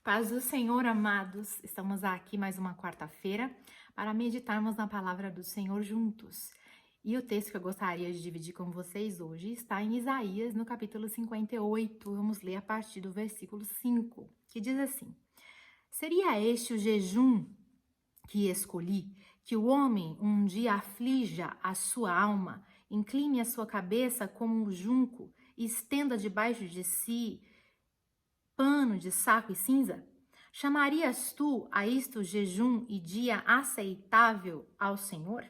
Paz do Senhor, amados. Estamos aqui mais uma quarta-feira para meditarmos na palavra do Senhor juntos. E o texto que eu gostaria de dividir com vocês hoje está em Isaías, no capítulo 58. Vamos ler a partir do versículo 5, que diz assim: Seria este o jejum que escolhi, que o homem um dia aflija a sua alma, incline a sua cabeça como um junco e estenda debaixo de si pano de saco e cinza? Chamarias tu a isto jejum e dia aceitável ao Senhor?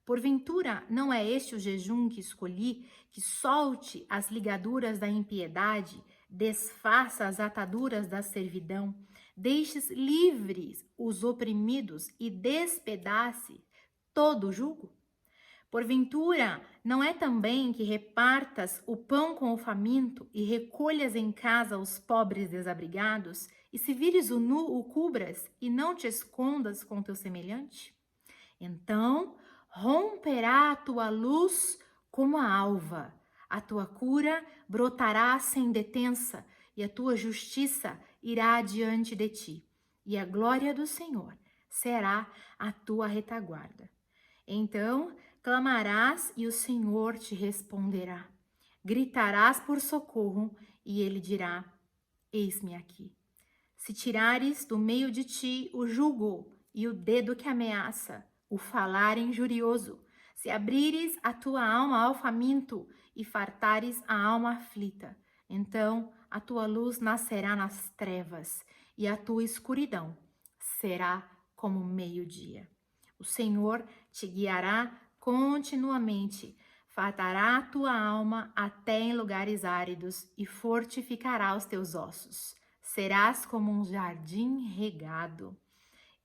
Porventura, não é este o jejum que escolhi, que solte as ligaduras da impiedade, desfaça as ataduras da servidão, deixes livres os oprimidos e despedace todo o jugo? Porventura, não é também que repartas o pão com o faminto e recolhas em casa os pobres desabrigados, e se vires o nu, o cubras e não te escondas com teu semelhante? Então romperá a tua luz como a alva, a tua cura brotará sem detença, e a tua justiça irá diante de ti, e a glória do Senhor será a tua retaguarda. Então clamarás e o Senhor te responderá. Gritarás por socorro e ele dirá: Eis-me aqui. Se tirares do meio de ti o jugo e o dedo que ameaça, o falar injurioso, se abrires a tua alma ao faminto e fartares a alma aflita, então a tua luz nascerá nas trevas e a tua escuridão será como meio-dia. O Senhor te guiará continuamente, fartará a tua alma até em lugares áridos e fortificará os teus ossos. Serás como um jardim regado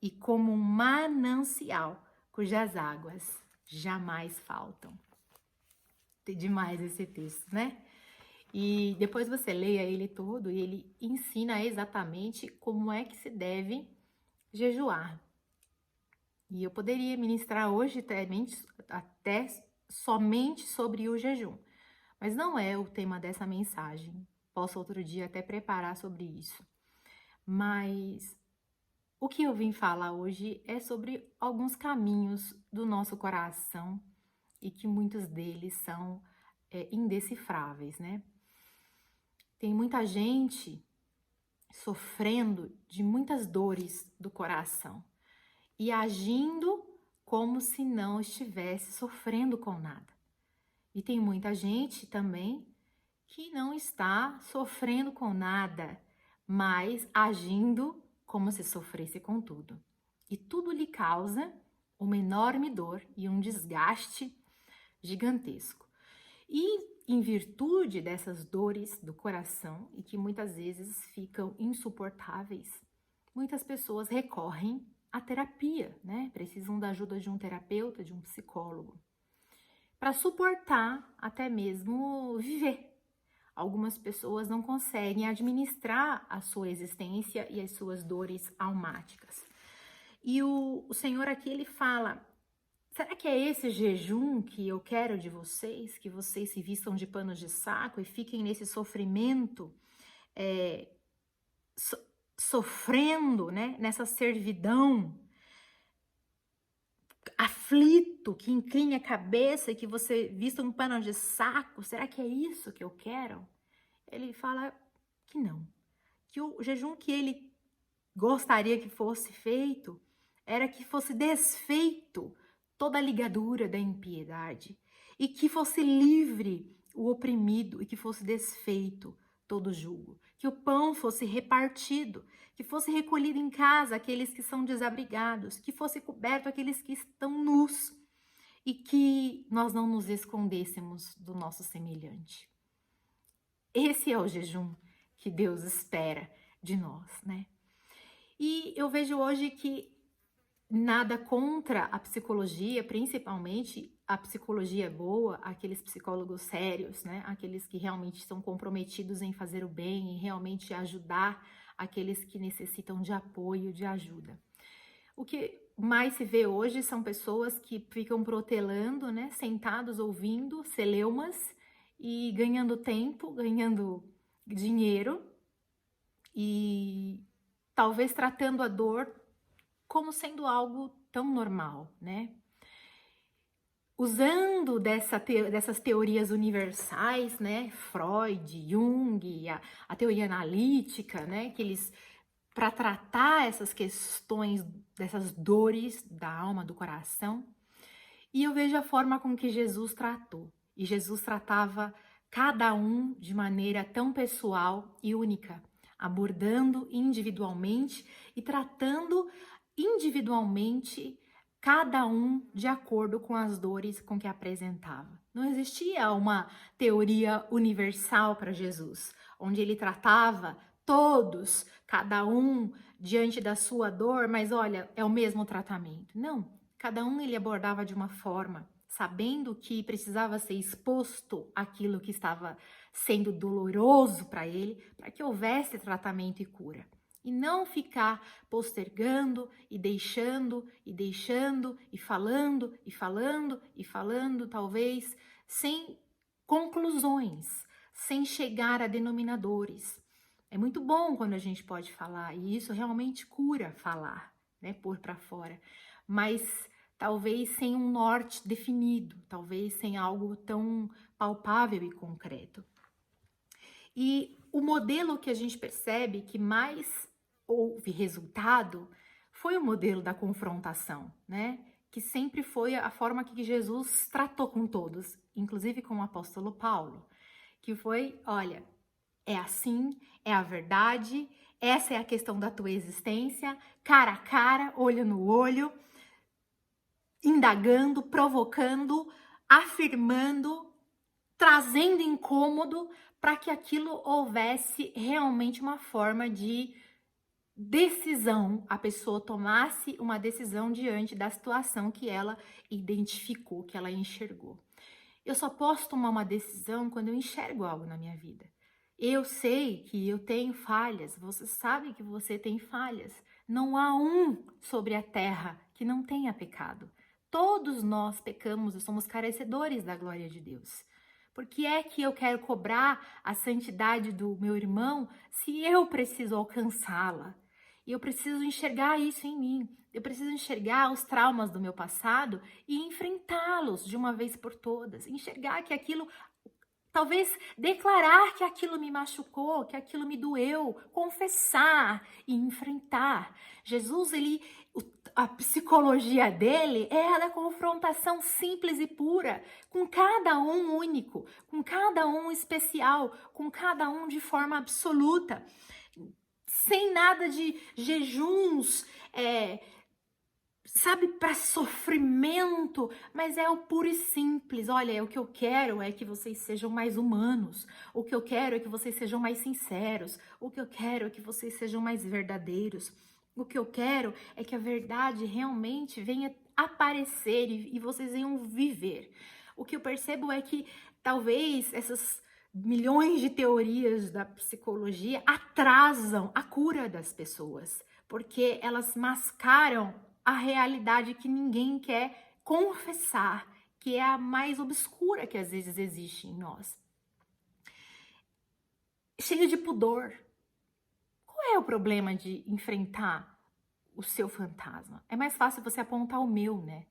e como um manancial cujas águas jamais faltam. Tem demais esse texto, né? E depois você leia ele todo e ele ensina exatamente como é que se deve jejuar. E eu poderia ministrar hoje até somente sobre o jejum, mas não é o tema dessa mensagem. Posso outro dia até preparar sobre isso. Mas o que eu vim falar hoje é sobre alguns caminhos do nosso coração e que muitos deles são indecifráveis, né? Tem muita gente sofrendo de muitas dores do coração e agindo como se não estivesse sofrendo com nada. E tem muita gente também que não está sofrendo com nada, mas agindo como se sofresse com tudo. E tudo lhe causa uma enorme dor e um desgaste gigantesco. E em virtude dessas dores do coração, e que muitas vezes ficam insuportáveis, muitas pessoas recorrem à terapia, né? Precisam da ajuda de um terapeuta, de um psicólogo, para suportar até mesmo viver. Algumas pessoas não conseguem administrar a sua existência e as suas dores almáticas. E o Senhor aqui, ele fala: será que é esse jejum que eu quero de vocês? Que vocês se vistam de panos de saco e fiquem nesse sofrimento, sofrendo, né? Nessa servidão, aflito, que incline a cabeça e que você vista um pano de saco? Será que é isso que eu quero? Ele fala que não. Que o jejum que ele gostaria que fosse feito era que fosse desfeito toda a ligadura da impiedade e que fosse livre o oprimido e que fosse desfeito todo o jugo, que o pão fosse repartido, que fosse recolhido em casa aqueles que são desabrigados, que fosse coberto aqueles que estão nus e que nós não nos escondêssemos do nosso semelhante. Esse é o jejum que Deus espera de nós, né? E eu vejo hoje que nada contra a psicologia, principalmente a psicologia boa, aqueles psicólogos sérios, né? Aqueles que realmente estão comprometidos em fazer o bem e realmente ajudar aqueles que necessitam de apoio, de ajuda. O que mais se vê hoje são pessoas que ficam protelando, né? Sentados ouvindo celeumas e ganhando tempo, ganhando dinheiro e talvez tratando a dor como sendo algo tão normal, né? Usando dessas teorias universais, né? Freud, Jung, a teoria analítica, né? Que eles, para tratar essas questões, dessas dores da alma, do coração. E eu vejo a forma com que Jesus tratou. E Jesus tratava cada um de maneira tão pessoal e única, abordando individualmente e tratando individualmente cada um de acordo com as dores com que apresentava. Não existia uma teoria universal para Jesus, onde ele tratava todos, cada um diante da sua dor, mas olha, é o mesmo tratamento. Não, cada um ele abordava de uma forma, sabendo que precisava ser exposto àquilo que estava sendo doloroso para ele, para que houvesse tratamento e cura. E não ficar postergando e deixando, e falando, talvez sem conclusões, sem chegar a denominadores. É muito bom quando a gente pode falar, e isso realmente cura falar, né, pôr para fora, mas talvez sem um norte definido, talvez sem algo tão palpável e concreto. E o modelo que a gente percebe que mais houve resultado foi o modelo da confrontação, né? Que sempre foi a forma que Jesus tratou com todos, inclusive com o apóstolo Paulo, que foi, olha, é assim, é a verdade, essa é a questão da tua existência, cara a cara, olho no olho, indagando, provocando, afirmando, trazendo incômodo para que aquilo houvesse realmente uma forma de decisão, a pessoa tomasse uma decisão diante da situação que ela identificou, que ela enxergou. Eu só posso tomar uma decisão quando eu enxergo algo na minha vida. Eu sei que eu tenho falhas, você sabe que você tem falhas. Não há um sobre a terra que não tenha pecado. Todos nós pecamos e somos carecedores da glória de Deus. Por que é que eu quero cobrar a santidade do meu irmão se eu preciso alcançá-la? E eu preciso enxergar isso em mim. Eu preciso enxergar os traumas do meu passado e enfrentá-los de uma vez por todas. Enxergar que aquilo, talvez declarar que aquilo me machucou, que aquilo me doeu, confessar e enfrentar. Jesus, a psicologia dele é a da confrontação simples e pura, com cada um único, com cada um especial, com cada um de forma absoluta, sem nada de jejuns, sabe, para sofrimento, mas é o puro e simples. Olha, o que eu quero é que vocês sejam mais humanos, o que eu quero é que vocês sejam mais sinceros, o que eu quero é que vocês sejam mais verdadeiros, o que eu quero é que a verdade realmente venha aparecer e vocês venham viver. O que eu percebo é que talvez essas milhões de teorias da psicologia atrasam a cura das pessoas, porque elas mascaram a realidade que ninguém quer confessar, que é a mais obscura que às vezes existe em nós. Cheio de pudor. Qual é o problema de enfrentar o seu fantasma? É mais fácil você apontar o meu, né?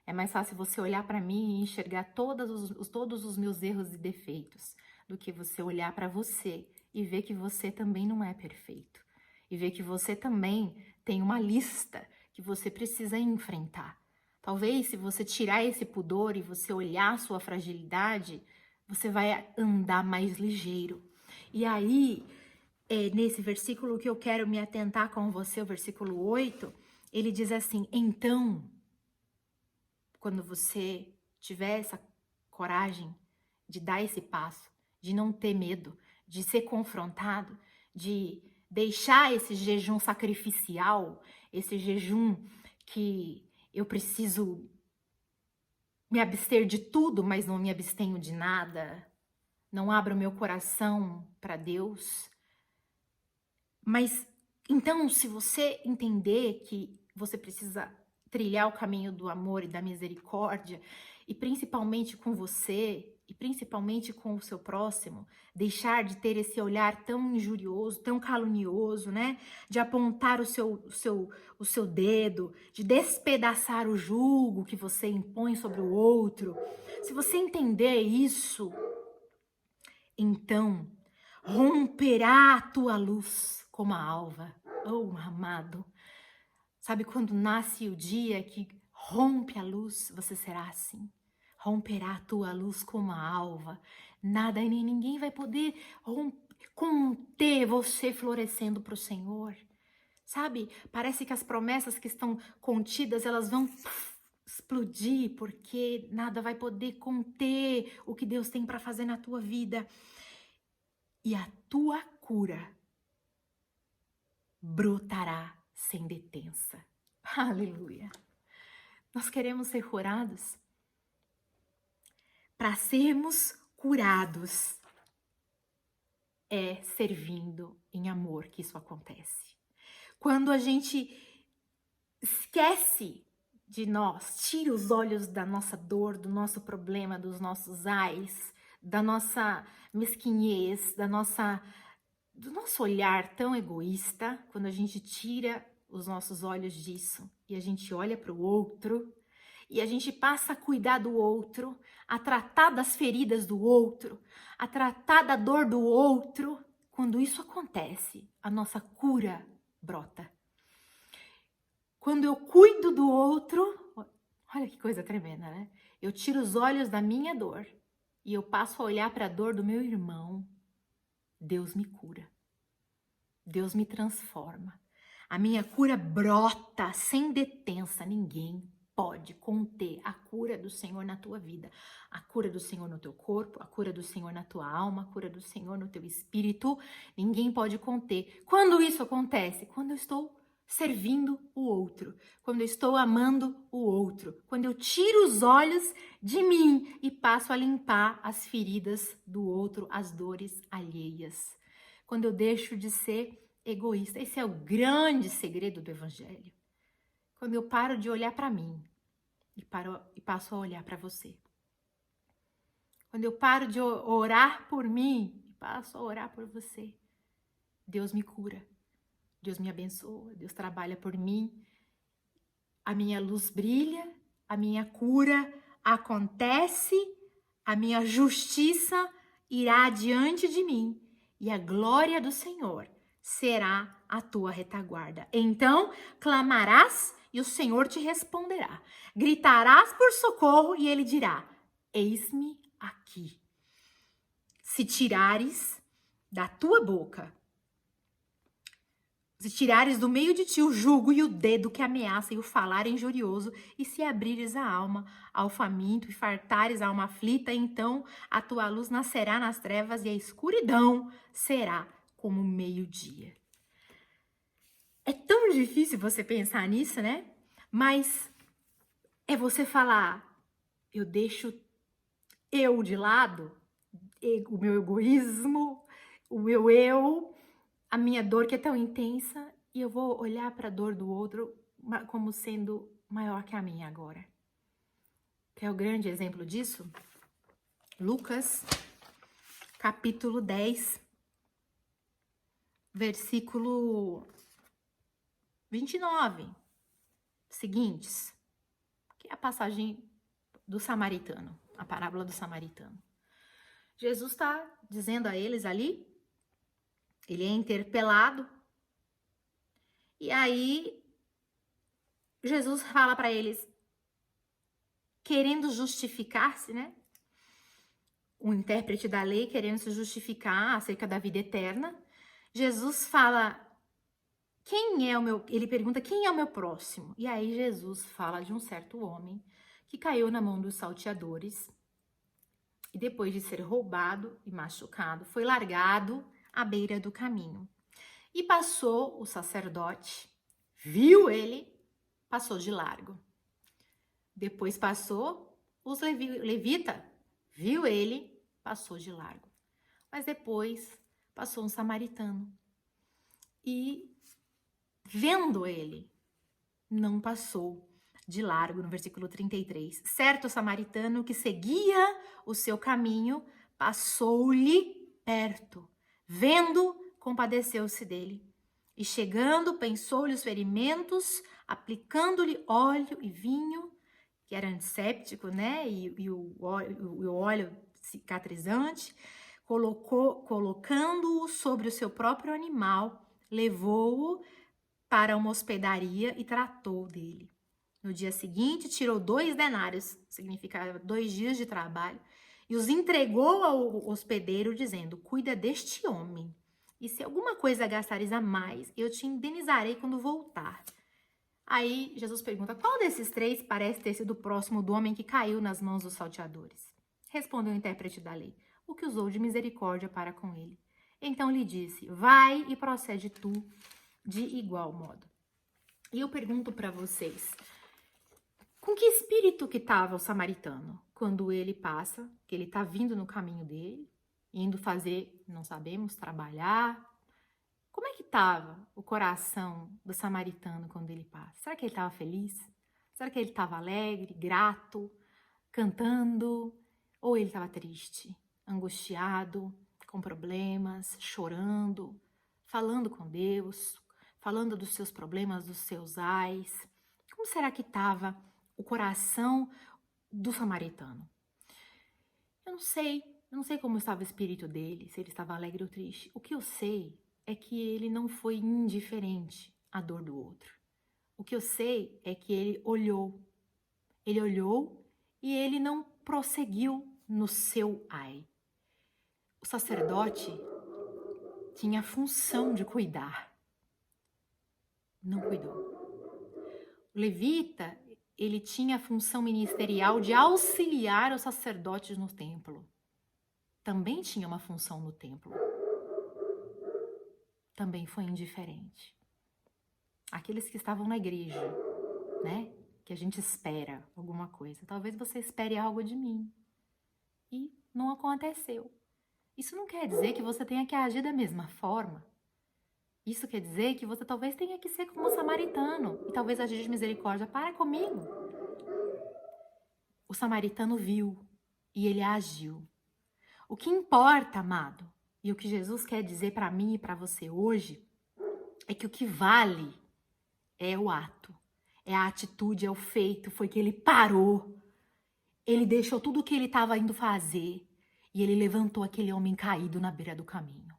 É mais fácil você olhar para mim e enxergar todos os meus erros e defeitos, do que você olhar para você e ver que você também não é perfeito. E ver que você também tem uma lista que você precisa enfrentar. Talvez, se você tirar esse pudor e você olhar a sua fragilidade, você vai andar mais ligeiro. E aí, nesse versículo que eu quero me atentar com você, o versículo 8, ele diz assim: então, quando você tiver essa coragem de dar esse passo, de não ter medo, de ser confrontado, de deixar esse jejum sacrificial, esse jejum que eu preciso me abster de tudo, mas não me abstenho de nada, não abro meu coração para Deus. Mas então, se você entender que você precisa trilhar o caminho do amor e da misericórdia, e principalmente com você e principalmente com o seu próximo, deixar de ter esse olhar tão injurioso, tão calunioso, né? De apontar o seu dedo, de despedaçar o jugo que você impõe sobre o outro. Se você entender isso, então romperá a tua luz como a alva. Oh, amado, sabe quando nasce o dia que rompe a luz, você será assim. Romperá a tua luz como a alva. Nada e nem ninguém vai poder conter você florescendo para o Senhor. Sabe? Parece que as promessas que estão contidas, elas vão explodir, porque nada vai poder conter o que Deus tem para fazer na tua vida. E a tua cura brotará sem detença. Aleluia. Nós queremos ser curados. Para sermos curados, é servindo em amor que isso acontece. Quando a gente esquece de nós, tira os olhos da nossa dor, do nosso problema, dos nossos ais, da nossa mesquinhez, do nosso olhar tão egoísta, quando a gente tira os nossos olhos disso e a gente olha para o outro e a gente passa a cuidar do outro, a tratar das feridas do outro, a tratar da dor do outro, quando isso acontece, a nossa cura brota. Quando eu cuido do outro, olha que coisa tremenda, né? Eu tiro os olhos da minha dor e eu passo a olhar para a dor do meu irmão. Deus me cura. Deus me transforma. A minha cura brota sem detença. Ninguém pode conter a cura do Senhor na tua vida. A cura do Senhor no teu corpo, a cura do Senhor na tua alma, a cura do Senhor no teu espírito. Ninguém pode conter. Quando isso acontece? Quando eu estou servindo o outro, quando eu estou amando o outro, quando eu tiro os olhos de mim e passo a limpar as feridas do outro, as dores alheias. Quando eu deixo de ser egoísta. Esse é o grande segredo do Evangelho. Quando eu paro de olhar para mim e passo a olhar para você. Quando eu paro de orar por mim e passo a orar por você. Deus me cura. Deus me abençoa. Deus trabalha por mim. A minha luz brilha. A minha cura acontece. A minha justiça irá diante de mim. E a glória do Senhor será a tua retaguarda. Então clamarás e o Senhor te responderá. Gritarás por socorro e ele dirá: eis-me aqui. Se tirares da tua boca, se tirares do meio de ti o jugo e o dedo que ameaça e o falar injurioso, e se abrires a alma ao faminto e fartares a alma aflita, então a tua luz nascerá nas trevas e a escuridão será como meio-dia. É tão difícil você pensar nisso, né? Mas é você falar, eu deixo eu de lado, o meu egoísmo, o meu eu, a minha dor que é tão intensa, e eu vou olhar para a dor do outro como sendo maior que a minha agora. Quer o grande exemplo disso? Lucas, capítulo 10, versículo 29, seguintes, que é a passagem do samaritano, a parábola do samaritano. Jesus está dizendo a eles ali, ele é interpelado, e aí Jesus fala para eles, querendo justificar-se, né? O intérprete da lei querendo se justificar acerca da vida eterna. Jesus fala, ele pergunta, quem é o meu próximo? E aí Jesus fala de um certo homem que caiu na mão dos salteadores e depois de ser roubado e machucado, foi largado à beira do caminho. E passou o sacerdote, viu ele, passou de largo. Depois passou os levita, viu ele, passou de largo. Mas depois passou um samaritano e, vendo ele, não passou de largo, no versículo 33. Certo samaritano que seguia o seu caminho, passou-lhe perto. Vendo, compadeceu-se dele. E chegando, pensou-lhe os ferimentos, aplicando-lhe óleo e vinho, que era antisséptico, né? E o óleo cicatrizante, colocando-o sobre o seu próprio animal, levou-o para uma hospedaria e tratou dele. No dia seguinte, tirou 2 denários, significava 2 dias de trabalho, e os entregou ao hospedeiro, dizendo: cuida deste homem, e se alguma coisa gastares a mais, eu te indenizarei quando voltar. Aí Jesus pergunta: qual desses 3 parece ter sido próximo do homem que caiu nas mãos dos salteadores? Respondeu o intérprete da lei: o que usou de misericórdia para com ele. Então lhe disse: vai e procede tu de igual modo. E eu pergunto para vocês, com que espírito que estava o samaritano quando ele passa, que ele está vindo no caminho dele, indo fazer, não sabemos, trabalhar? Como é que estava o coração do samaritano quando ele passa? Será que ele estava feliz? Será que ele estava alegre, grato, cantando? Ou ele estava triste, angustiado, com problemas, chorando, falando com Deus, falando dos seus problemas, dos seus ais? Como será que estava o coração do samaritano? Eu não sei como estava o espírito dele, se ele estava alegre ou triste. O que eu sei é que ele não foi indiferente à dor do outro. O que eu sei é que ele olhou e ele não prosseguiu no seu ai. O sacerdote tinha a função de cuidar, não cuidou. O levita, ele tinha a função ministerial de auxiliar os sacerdotes no templo. Também tinha uma função no templo. Também foi indiferente. Aqueles que estavam na igreja, né? Que a gente espera alguma coisa. Talvez você espere algo de mim. E não aconteceu. Isso não quer dizer que você tenha que agir da mesma forma. Isso quer dizer que você talvez tenha que ser como o samaritano e talvez agir de misericórdia para comigo. O samaritano viu e ele agiu. O que importa, amado, e o que Jesus quer dizer para mim e para você hoje, é que o que vale é o ato, é a atitude, é o feito. Foi que ele parou, ele deixou tudo o que ele estava indo fazer e ele levantou aquele homem caído na beira do caminho.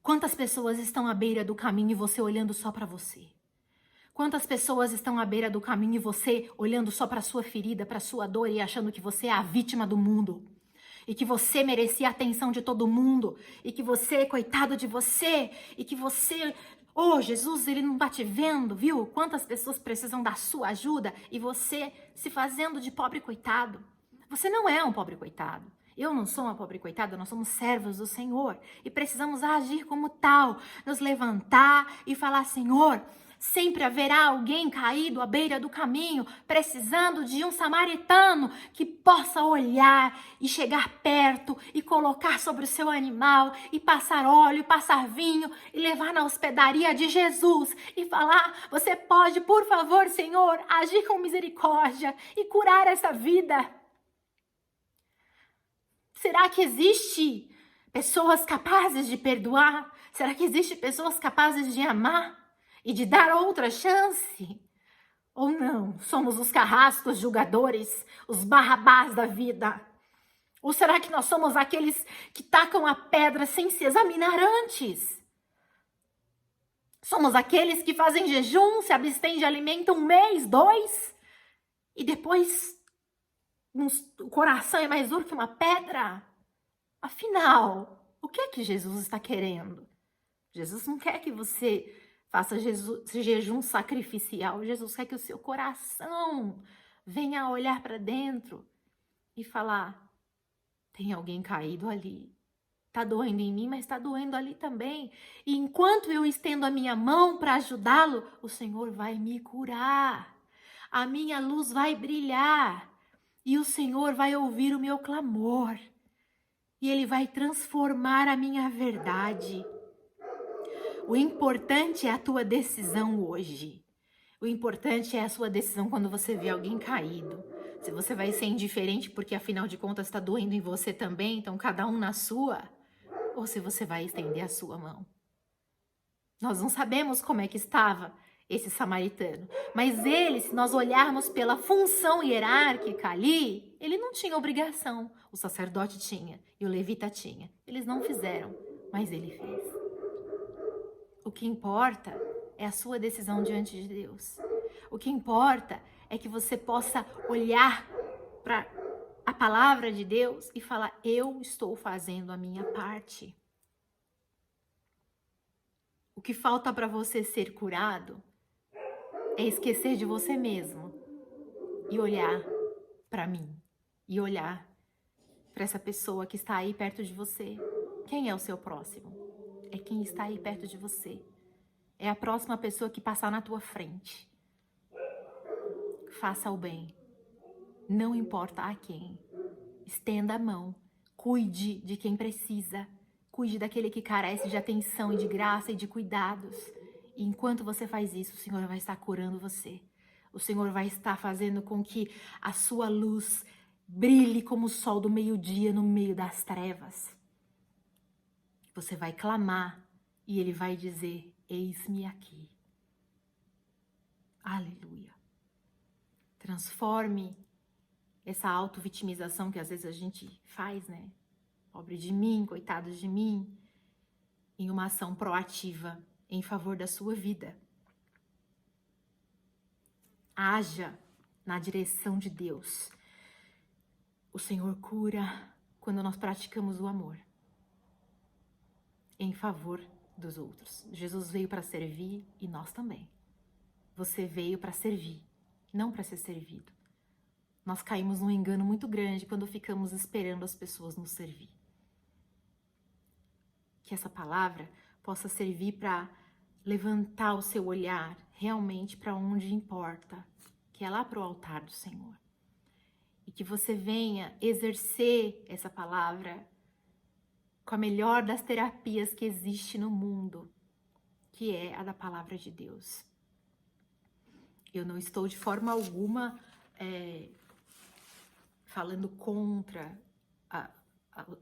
Quantas pessoas estão à beira do caminho e você olhando só para você? Quantas pessoas estão à beira do caminho e você olhando só para sua ferida, para sua dor e achando que você é a vítima do mundo? E que você merecia a atenção de todo mundo? E que você, coitado de você? E que você, oh, Jesus, ele não tá te vendo, viu? Quantas pessoas precisam da sua ajuda e você se fazendo de pobre coitado? Você não é um pobre coitado. Eu não sou uma pobre coitada, nós somos servos do Senhor e precisamos agir como tal, nos levantar e falar: Senhor, sempre haverá alguém caído à beira do caminho, precisando de um samaritano que possa olhar e chegar perto e colocar sobre o seu animal e passar óleo, passar vinho e levar na hospedaria de Jesus e falar: você pode, por favor, Senhor, agir com misericórdia e curar essa vida. Será que existe pessoas capazes de perdoar? Será que existe pessoas capazes de amar e de dar outra chance? Ou não? Somos os carrascos julgadores, os Barrabás da vida? Ou será que nós somos aqueles que tacam a pedra sem se examinar antes? Somos aqueles que fazem jejum, se abstêm de alimento 1 mês, 2, e depois o coração é mais duro que uma pedra? Afinal, o que é que Jesus está querendo? Jesus não quer que você faça jejum sacrificial. Jesus quer que o seu coração venha a olhar para dentro e falar: tem alguém caído ali. Tá doendo em mim, mas está doendo ali também. E enquanto eu estendo a minha mão para ajudá-lo, o Senhor vai me curar. A minha luz vai brilhar. E o Senhor vai ouvir o meu clamor. E Ele vai transformar a minha verdade. O importante é a tua decisão hoje. O importante é a sua decisão quando você vê alguém caído. Se você vai ser indiferente porque afinal de contas está doendo em você também, então cada um na sua, ou se você vai estender a sua mão. Nós não sabemos como é que estava esse samaritano, mas ele, se nós olharmos pela função hierárquica ali, ele não tinha obrigação. O sacerdote tinha e o levita tinha. Eles não fizeram, mas ele fez. O que importa é a sua decisão diante de Deus. O que importa é que você possa olhar para a palavra de Deus e falar: eu estou fazendo a minha parte. O que falta para você ser curado é esquecer de você mesmo e olhar para mim, e olhar para essa pessoa que está aí perto de você. Quem é o seu próximo? É quem está aí perto de você. É a próxima pessoa que passar na tua frente. Faça o bem. Não importa a quem. Estenda a mão. Cuide de quem precisa. Cuide daquele que carece de atenção e de graça e de cuidados. E enquanto você faz isso, o Senhor vai estar curando você. O Senhor vai estar fazendo com que a sua luz brilhe como o sol do meio-dia no meio das trevas. Você vai clamar e Ele vai dizer: eis-me aqui. Aleluia. Transforme essa auto-vitimização que às vezes a gente faz, né? Pobre de mim, coitado de mim, em uma ação proativa em favor da sua vida. Haja na direção de Deus. O Senhor cura quando nós praticamos o amor em favor dos outros. Jesus veio para servir e nós também. Você veio para servir, não para ser servido. Nós caímos num engano muito grande quando ficamos esperando as pessoas nos servir. Que essa palavra possa servir para levantar o seu olhar realmente para onde importa, que é lá para o altar do Senhor. E que você venha exercer essa palavra com a melhor das terapias que existe no mundo, que é a da palavra de Deus. Eu não estou de forma alguma falando contra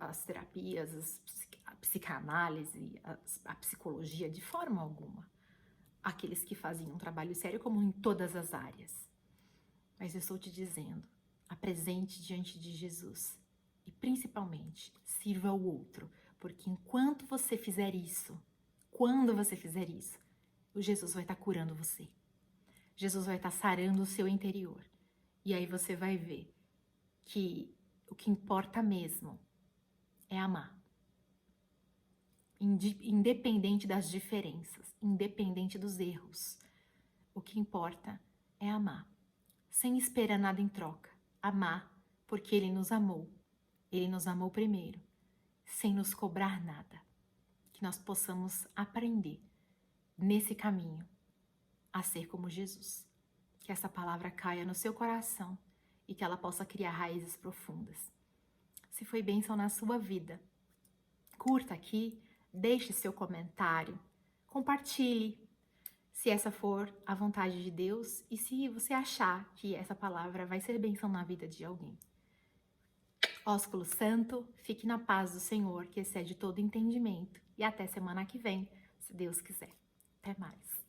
as terapias, a psicanálise, a psicologia, de forma alguma. Aqueles que fazem um trabalho sério, como em todas as áreas. Mas eu estou te dizendo, apresente diante de Jesus e principalmente sirva ao outro, porque enquanto você fizer isso, quando você fizer isso, o Jesus vai estar curando você. Jesus vai estar sarando o seu interior. E aí você vai ver que o que importa mesmo é amar. Independente das diferenças, independente dos erros. O que importa é amar. Sem esperar nada em troca. Amar porque Ele nos amou. Ele nos amou primeiro, sem nos cobrar nada. Que nós possamos aprender nesse caminho a ser como Jesus. Que essa palavra caia no seu coração e que ela possa criar raízes profundas. Se foi bênção na sua vida, curta aqui, deixe seu comentário, compartilhe, se essa for a vontade de Deus e se você achar que essa palavra vai ser bênção na vida de alguém. Ósculo Santo, fique na paz do Senhor, que excede todo entendimento. E até semana que vem, se Deus quiser. Até mais.